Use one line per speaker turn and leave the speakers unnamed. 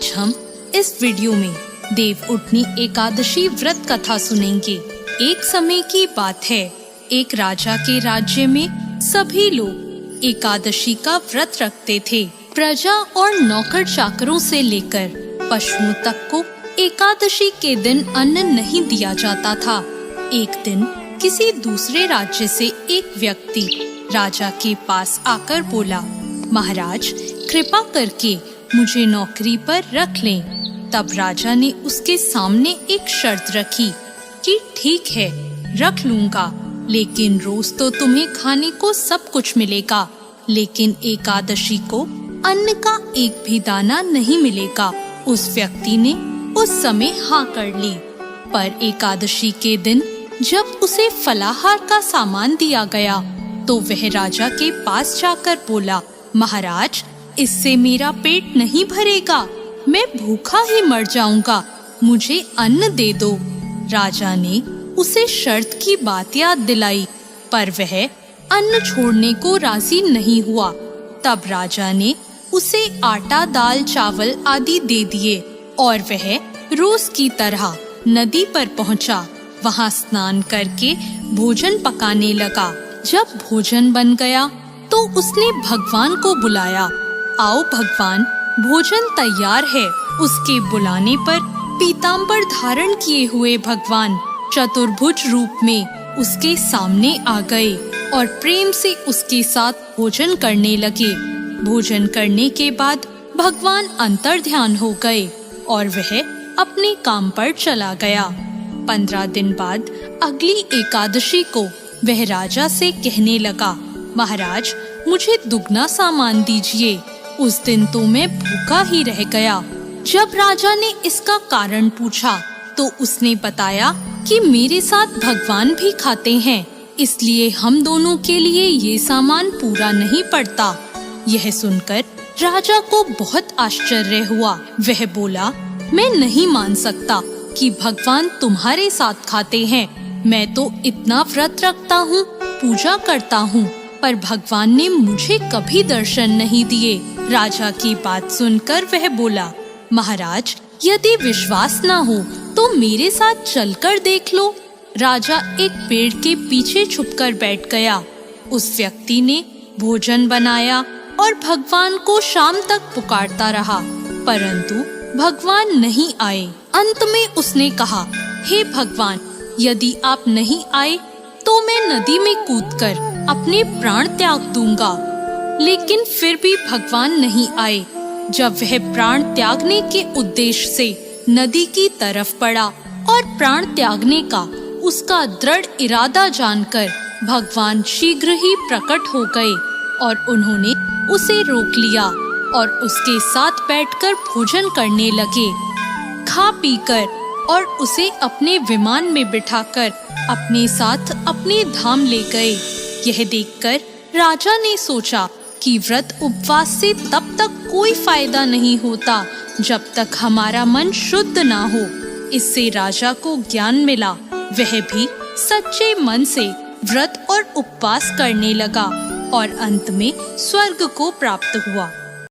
आज हम इस वीडियो में देव उठनी एकादशी व्रत कथा सुनेंगे। एक समय की बात है, एक राजा के राज्य में सभी लोग एकादशी का व्रत रखते थे। प्रजा और नौकर चाकरों से लेकर पशुओं तक को एकादशी के दिन अन्न नहीं दिया जाता था। एक दिन किसी दूसरे राज्य से एक व्यक्ति राजा के पास आकर बोला, महाराज कृपा करके मुझे नौकरी पर रख लें। तब राजा ने उसके सामने एक शर्त रखी कि ठीक है रख लूंगा, लेकिन रोज तो तुम्हें खाने को सब कुछ मिलेगा, लेकिन एकादशी को अन्न का एक भी दाना नहीं मिलेगा। उस व्यक्ति ने उस समय हाँ कर ली। पर एकादशी के दिन जब उसे फलाहार का सामान दिया गया तो वह राजा के पास जाकर बोला, महाराज इससे मेरा पेट नहीं भरेगा, मैं भूखा ही मर जाऊंगा, मुझे अन्न दे दो। राजा ने उसे शर्त की बात याद दिलाई, पर वह अन्न छोड़ने को राजी नहीं हुआ। तब राजा ने उसे आटा, दाल, चावल आदि दे दिए और वह रोज की तरह नदी पर पहुंचा। वहां स्नान करके भोजन पकाने लगा। जब भोजन बन गया तो उसने भगवान को बुलाया, आओ भगवान भोजन तैयार है। उसके बुलाने पर पीतांबर धारण किए हुए भगवान चतुर्भुज रूप में उसके सामने आ गए और प्रेम से उसके साथ भोजन करने लगे। भोजन करने के बाद भगवान अंतर्ध्यान हो गए और वह अपने काम पर चला गया। 15 दिन बाद अगली एकादशी को वह राजा से कहने लगा, महाराज मुझे दुगना सामान दीजिए। उस दिन तो मैं भूखा ही रह गया। जब राजा ने इसका कारण पूछा तो उसने बताया कि मेरे साथ भगवान भी खाते हैं, इसलिए हम दोनों के लिए ये सामान पूरा नहीं पड़ता। यह सुनकर राजा को बहुत आश्चर्य हुआ। वह बोला, मैं नहीं मान सकता कि भगवान तुम्हारे साथ खाते हैं। मैं तो इतना व्रत रखता हूँ, पूजा करता हूँ, पर भगवान ने मुझे कभी दर्शन नहीं दिए। राजा की बात सुनकर वह बोला, महाराज यदि विश्वास ना हो तो मेरे साथ चलकर देख लो। राजा एक पेड़ के पीछे छुपकर बैठ गया। उस व्यक्ति ने भोजन बनाया और भगवान को शाम तक पुकारता रहा, परंतु भगवान नहीं आए। अंत में उसने कहा, हे भगवान यदि आप नहीं आए तो मैं नदी में कूदकर अपने प्राण त्याग दूंगा। लेकिन फिर भी भगवान नहीं आए। जब वह प्राण त्यागने के उद्देश्य से नदी की तरफ बढ़ा और प्राण त्यागने का उसका दृढ़ इरादा जानकर भगवान शीघ्र ही प्रकट हो गए और उन्होंने उसे रोक लिया और उसके साथ बैठकर भोजन करने लगे। खा पीकर और उसे अपने विमान में बिठाकर अपने साथ अपने धाम ले गए। यह देखकर राजा ने सोचा कि व्रत उपवास से तब तक कोई फायदा नहीं होता जब तक हमारा मन शुद्ध ना हो। इससे राजा को ज्ञान मिला। वह भी सच्चे मन से व्रत और उपवास करने लगा और अंत में स्वर्ग को प्राप्त हुआ।